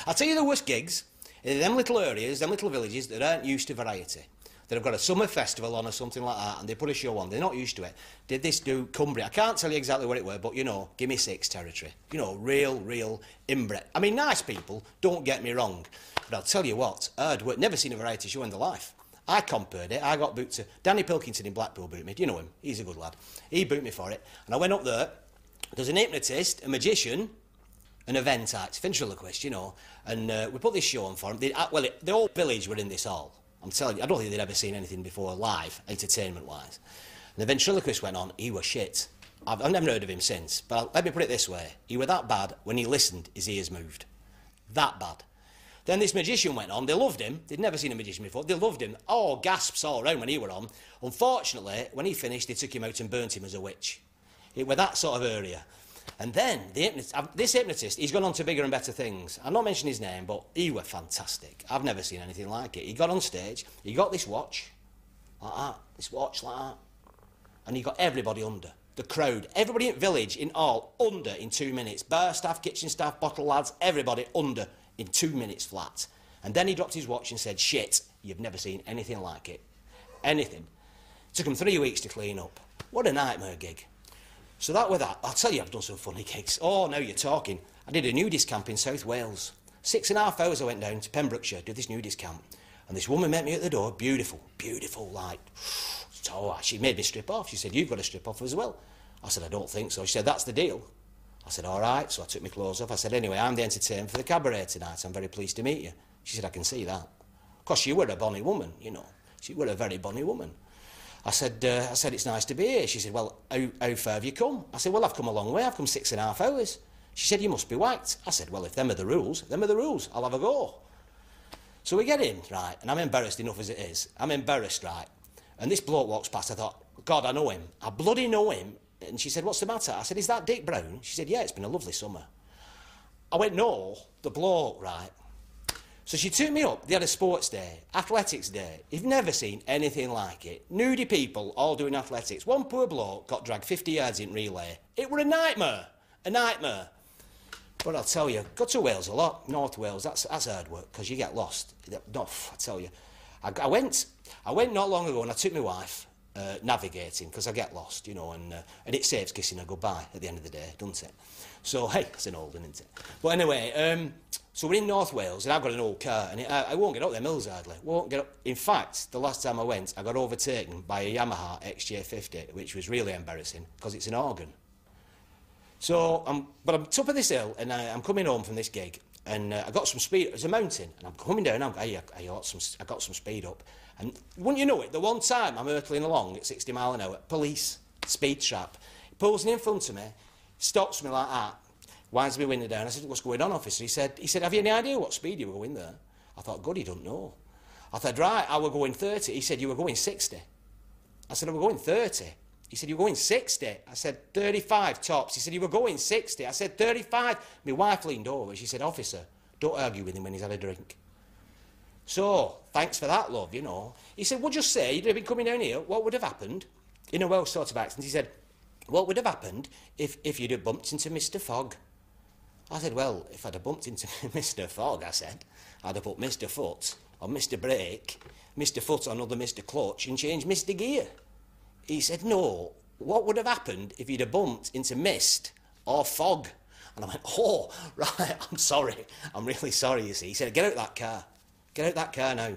I'll tell you the worst gigs in them little areas, them little villages that aren't used to variety. That have got a summer festival on or something like that, and they put a show on. They're not used to it. Did this do Cumbria? I can't tell you exactly what it were, but, you know, give me 6 territory. You know, real inbred. I mean, nice people, don't get me wrong. But I'll tell you what, I'd never seen a variety show in their life. I compared it. I got booked to... Danny Pilkington in Blackpool booked me. Do you know him? He's a good lad. He booked me for it. And I went up there. There's an hypnotist, a magician, an event act, ventriloquist, you know. And we put this show on for him. The whole village were in this hall. I'm telling you, I don't think they'd ever seen anything before live, entertainment-wise. And the ventriloquist went on, he was shit. I've never heard of him since, but let me put it this way. He was that bad, when he listened, his ears moved. That bad. Then this magician went on, they loved him. They'd never seen a magician before, they loved him. Oh, gasps all around when he were on. Unfortunately, when he finished, they took him out and burnt him as a witch. It was that sort of area. And then, this hypnotist, he's gone on to bigger and better things. I'm not mentioning his name, but he was fantastic. I've never seen anything like it. He got on stage, he got this watch, like that, this watch like that, and he got everybody under. The crowd, everybody in the village, in all, under in 2 minutes. Bar staff, kitchen staff, bottle lads, everybody under in 2 minutes flat. And then he dropped his watch and said, shit, you've never seen anything like it. Anything. It took him 3 weeks to clean up. What a nightmare gig. So that was that. I'll tell you, I've done some funny gigs. Oh, now you're talking. I did a nudist camp in South Wales. 6.5 hours I went down to Pembrokeshire, did this nudist camp. And this woman met me at the door, beautiful, like, so she made me strip off. She said, you've got to strip off as well. I said, I don't think so. She said, that's the deal. I said, all right. So I took my clothes off. I said, anyway, I'm the entertainer for the cabaret tonight. I'm very pleased to meet you. She said, I can see that. Of course, you were a bonny woman, you know. She were a very bonny woman. I said, it's nice to be here. She said, well, how far have you come? I said, well, I've come a long way. I've come 6.5 hours. She said, you must be whacked. I said, well, if them are the rules, them are the rules. I'll have a go. So we get in, right, and I'm embarrassed enough as it is. I'm embarrassed, right? And this bloke walks past. I thought, God, I know him. I bloody know him. And she said, what's the matter? I said, is that Dick Brown? She said, yeah, it's been a lovely summer. I went, no, the bloke, right? So she took me up. They had a sports day, athletics day. You've never seen anything like it. Nudie people all doing athletics. One poor bloke got dragged 50 yards in relay. It were a nightmare. A nightmare. But I'll tell you, go to Wales a lot. North Wales, that's hard work, because you get lost. No, I tell you. I went not long ago and I took my wife navigating, because I get lost, you know, and it saves kissing her goodbye at the end of the day, doesn't it? So, hey, it's an old one, isn't it? But anyway, so we're in North Wales, and I've got an old car, and I won't get up them hills hardly. Won't get up. In fact, the last time I went, I got overtaken by a Yamaha XJ50, which was really embarrassing, because it's an organ. So, I'm top of this hill, and I'm coming home from this gig, and I got some speed. It's a mountain, and I'm coming down. I got some speed up, and wouldn't you know it? The one time I'm hurtling along at 60 mile an hour, police, speed trap, he pulls in front of me, stops me like that. Winds me window down. I said, what's going on, officer? He said, have you any idea what speed you were going there? I thought, God, he don't know. I said, right, I were going 30. He said, you were going 60. I said, I were going 30. He said, you were going 60. I said, 35 tops. He said, you were going 60. I said, 35. My wife leaned over. She said, officer, don't argue with him when he's had a drink. So, thanks for that, love, you know. He said, well, just say you'd have been coming down here. What would have happened? In a Welsh sort of accent, he said, what would have happened if you'd have bumped into Mr. Fogg? I said, well, if I'd have bumped into Mr. Fogg, I said, I'd have put Mr. Foot on Mr. Brake, Mr. Foot on other Mr. Clutch, and changed Mr. Gear. He said, no, what would have happened if you'd have bumped into Mist or Fog? And I went, oh, right, I'm sorry. I'm really sorry, you see. He said, get out of that car. Get out of that car now.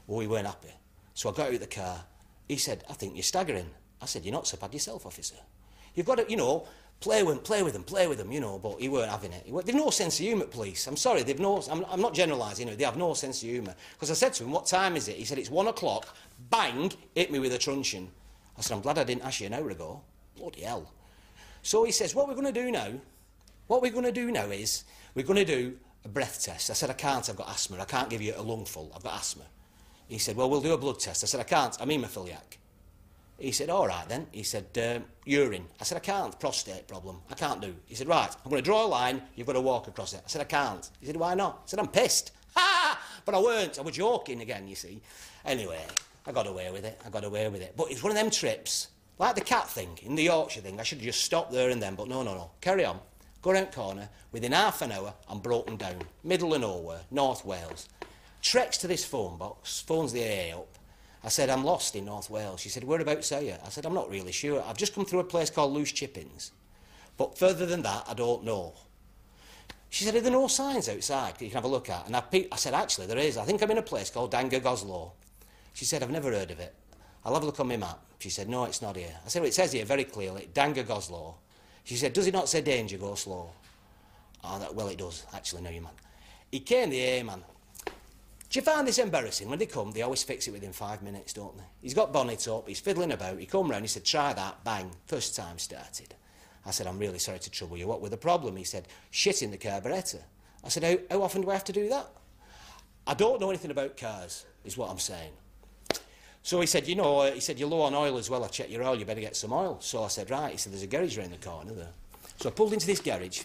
Well, we weren't happy. So I got out of the car. He said, I think you're staggering. I said, you're not so bad yourself, officer. You've got to, you know, play with them, you know, but he weren't having it. They've no sense of humour, police. I'm sorry, they've no... I'm not generalising, you know, they have no sense of humour. Because I said to him, what time is it? He said, it's 1 o'clock. Bang, hit me with a truncheon. I said, I'm glad I didn't ask you an hour ago. Bloody hell. So he says, what we're going to do now is, we're going to do a breath test. I said, I can't, I've got asthma. I can't give you a lungful, I've got asthma. He said, well, we'll do a blood test. I said, I can't, I'm haemophiliac. He said, all right then. He said, urine. I said, I can't, prostate problem. I can't do. He said, right, I'm going to draw a line, you've got to walk across it. I said, I can't. He said, why not? I said, I'm pissed. Ha! But I weren't, I was joking again, you see. Anyway, I got away with it, But it's one of them trips, like the cat thing, in the Yorkshire thing. I should have just stopped there and then, but no. Carry on. Go round corner, within half an hour, I'm broken down. Middle of nowhere, North Wales. Treks to this phone box, phones the AA up. I said, I'm lost in North Wales. She said, whereabouts are you? I said, I'm not really sure. I've just come through a place called Loose Chippings. But further than that, I don't know. She said, are there no signs outside that you can have a look at? And I said, actually, there is. I think I'm in a place called Dangagoslow. She said, I've never heard of it. I'll have a look on my map. She said, no, it's not here. I said, well, it says here very clearly, Dangagoslow. She said, does it not say danger, go slow? Oh, well, it does, actually, no, you man. He came, the AA man. Do you find this embarrassing? When they come, they always fix it within 5 minutes, don't they? He's got bonnet up, he's fiddling about, he come round, he said, try that, bang, first time started. I said, I'm really sorry to trouble you, what was the problem? He said, shit in the carburettor. I said, how often do I have to do that? I don't know anything about cars, is what I'm saying. So he said, you know, he said, you're low on oil as well, I checked your oil, you better get some oil. So I said, right, he said, there's a garage round the corner there. So I pulled into this garage,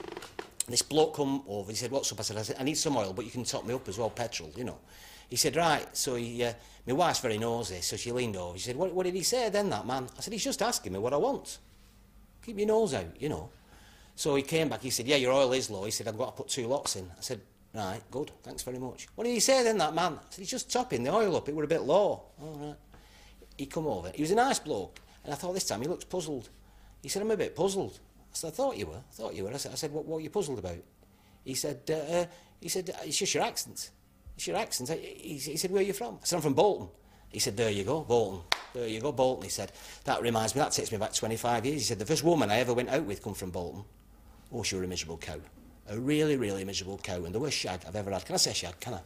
this bloke come over, he said, what's up? I said, I need some oil, but you can top me up as well, petrol, you know. He said, right, so my wife's very nosy, so she leaned over. She said, what did he say then, that man? I said, he's just asking me what I want. Keep your nose out, you know. So he came back, he said, yeah, your oil is low. He said, I've got to put 2 lots in. I said, right, good, thanks very much. What did he say then, that man? I said, he's just topping the oil up, it were a bit low. All right. He come over, he was a nice bloke, and I thought this time he looks puzzled. He said, I'm a bit puzzled. I said, I thought you were. I said, what are you puzzled about? He said, it's just your accent. It's your accent. He said, where are you from? I said, I'm from Bolton. He said, there you go, Bolton. There you go, Bolton. He said, that reminds me, that takes me back 25 years. He said, the first woman I ever went out with come from Bolton. Oh, she was a miserable cow. A really, really miserable cow. And the worst shag I've ever had. Can I say shag? Can I?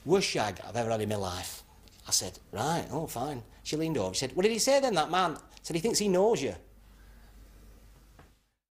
Worst shag I've ever had in my life. I said, right, oh, fine. She leaned over. She said, what did he say then, that man? I said, he thinks he knows you.